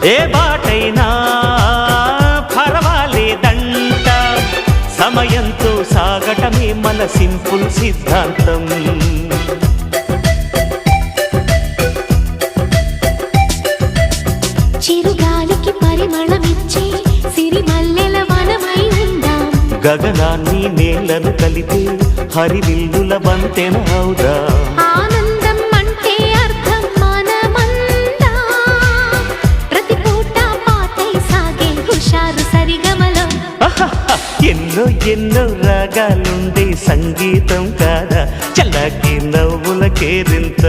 ఏ బాటైనా పర్వాలేదంట, సమయంతో సాగటమే మన సింపుల్ సిద్ధాంతం. చిరుగాలికి పరిమళమిచ్చే సిరిమల్లెల వనమై ఉందాం, గగనాన్ని నేలను కలిపే హరివిల్లుల వంతెన అవుదాం. ఆనందం అంటే అర్థం మనమందా, ప్రతి పూట పాటై సాగే హుషారు సరిగమలో. ఎన్నో ఎన్నో రాగాలుండే సంగీతం కాదా, చల్లకి నవ్వుల కేరింత.